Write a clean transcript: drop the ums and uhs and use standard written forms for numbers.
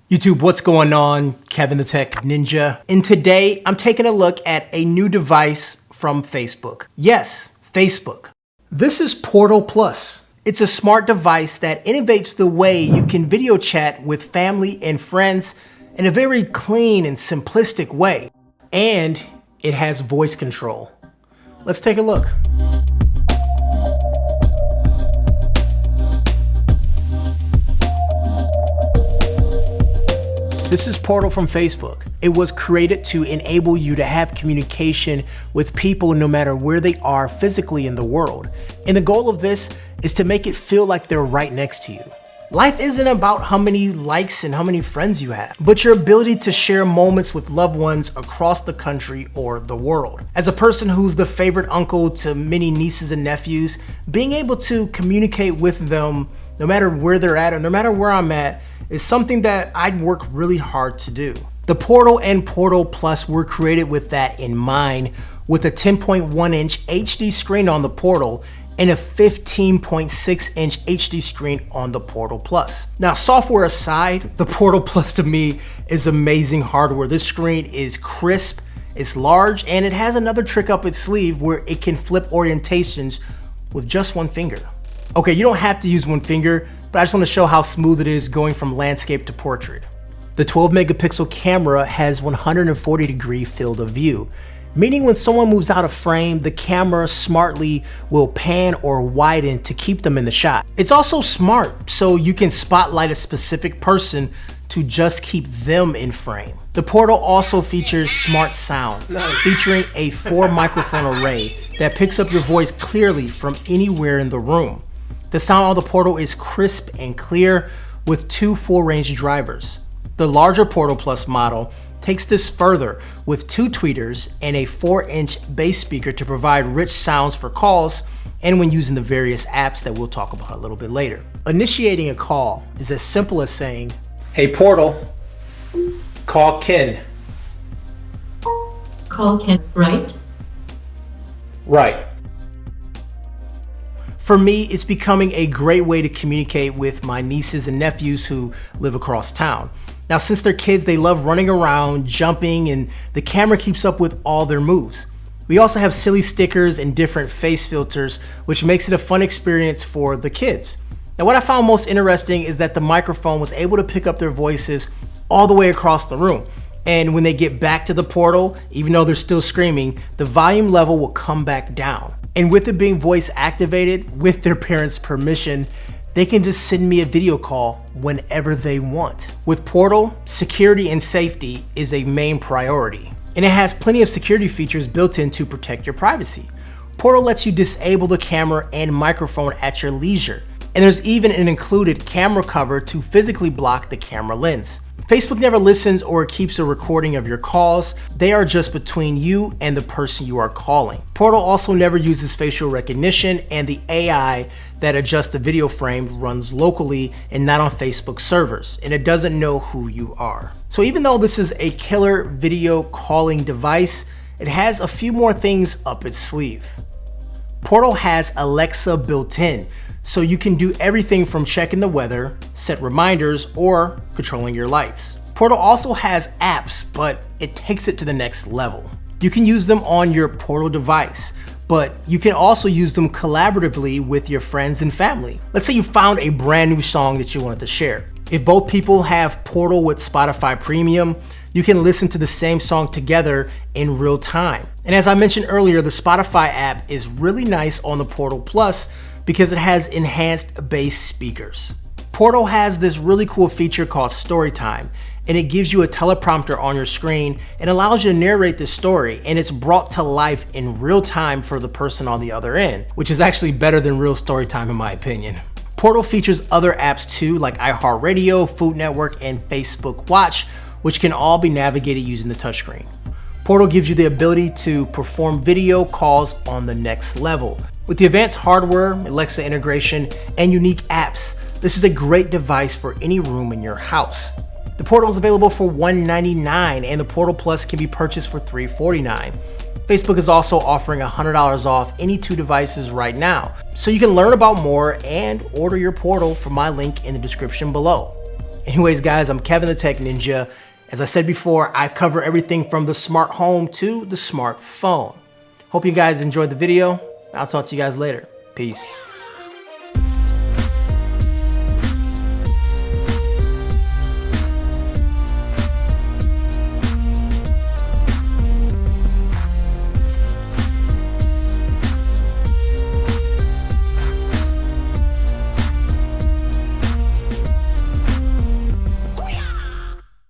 YouTube, what's going on? Kevin the Tech Ninja. And today I'm taking a look at a new device from Facebook. Yes, Facebook. This is Portal Plus. It's a smart device that innovates the way you can video chat with family and friends in a very clean and simplistic way. And it has voice control. Let's take a look. This is Portal from Facebook. It was created to enable you to have communication with people no matter where they are physically in the world. And the goal of this is to make it feel like they're right next to you. Life isn't about how many likes and how many friends you have, but your ability to share moments with loved ones across the country or the world. As a person who's the favorite uncle to many nieces and nephews, being able to communicate with them no matter where they're at or no matter where I'm at is something that I'd work really hard to do. The Portal and Portal Plus were created with that in mind, with a 10.1-inch HD screen on the Portal and a 15.6-inch HD screen on the Portal Plus. Now, software aside, the Portal Plus to me is amazing hardware. This screen is crisp, it's large, and it has another trick up its sleeve where it can flip orientations with just one finger. Okay, you don't have to use one finger, but I just want to show how smooth it is going from landscape to portrait. The 12 megapixel camera has 140-degree field of view, meaning when someone moves out of frame, the camera smartly will pan or widen to keep them in the shot. It's also smart, so you can spotlight a specific person to just keep them in frame. The Portal also features smart sound, featuring a 4-microphone array that picks up your voice clearly from anywhere in the room. The sound on the Portal is crisp and clear with 2 full-range drivers. The larger Portal Plus model takes this further with 2 tweeters and a 4-inch bass speaker to provide rich sounds for calls and when using the various apps that we'll talk about a little bit later. Initiating a call is as simple as saying, "Hey Portal, call Ken." Call Ken, right? Right. For me, it's becoming a great way to communicate with my nieces and nephews who live across town. Now, since they're kids, they love running around, jumping, and the camera keeps up with all their moves. We also have silly stickers and different face filters, which makes it a fun experience for the kids. Now, what I found most interesting is that the microphone was able to pick up their voices all the way across the room. And when they get back to the Portal, even though they're still screaming, the volume level will come back down. And with it being voice activated with their parents' permission, they can just send me a video call whenever they want. With Portal, security and safety is a main priority, and it has plenty of security features built in to protect your privacy. Portal lets you disable the camera and microphone at your leisure, and there's even an included camera cover to physically block the camera lens. Facebook never listens or keeps a recording of your calls. They are just between you and the person you are calling. Portal also never uses facial recognition, and the AI that adjusts the video frame runs locally and not on Facebook servers, and it doesn't know who you are. So even though this is a killer video calling device, it has a few more things up its sleeve. Portal has Alexa built in, so you can do everything from checking the weather, set reminders, or controlling your lights. Portal also has apps, but it takes it to the next level. You can use them on your Portal device, but you can also use them collaboratively with your friends and family. Let's say you found a brand new song that you wanted to share. If both people have Portal with Spotify Premium, you can listen to the same song together in real time. And as I mentioned earlier, the Spotify app is really nice on the Portal Plus because it has enhanced bass speakers. Portal has this really cool feature called Storytime, and it gives you a teleprompter on your screen and allows you to narrate the story, and it's brought to life in real time for the person on the other end, which is actually better than real story time in my opinion. Portal features other apps too, like iHeartRadio, Food Network, and Facebook Watch, which can all be navigated using the touchscreen. Portal gives you the ability to perform video calls on the next level. With the advanced hardware, Alexa integration, and unique apps, this is a great device for any room in your house. The Portal is available for $199, and the Portal Plus can be purchased for $349. Facebook is also offering $100 off any 2 devices right now. So you can learn about more and order your Portal from my link in the description below. Anyways, guys, I'm Kevin the Tech Ninja. As I said before, I cover everything from the smart home to the smartphone. Hope you guys enjoyed the video. I'll talk to you guys later. Peace.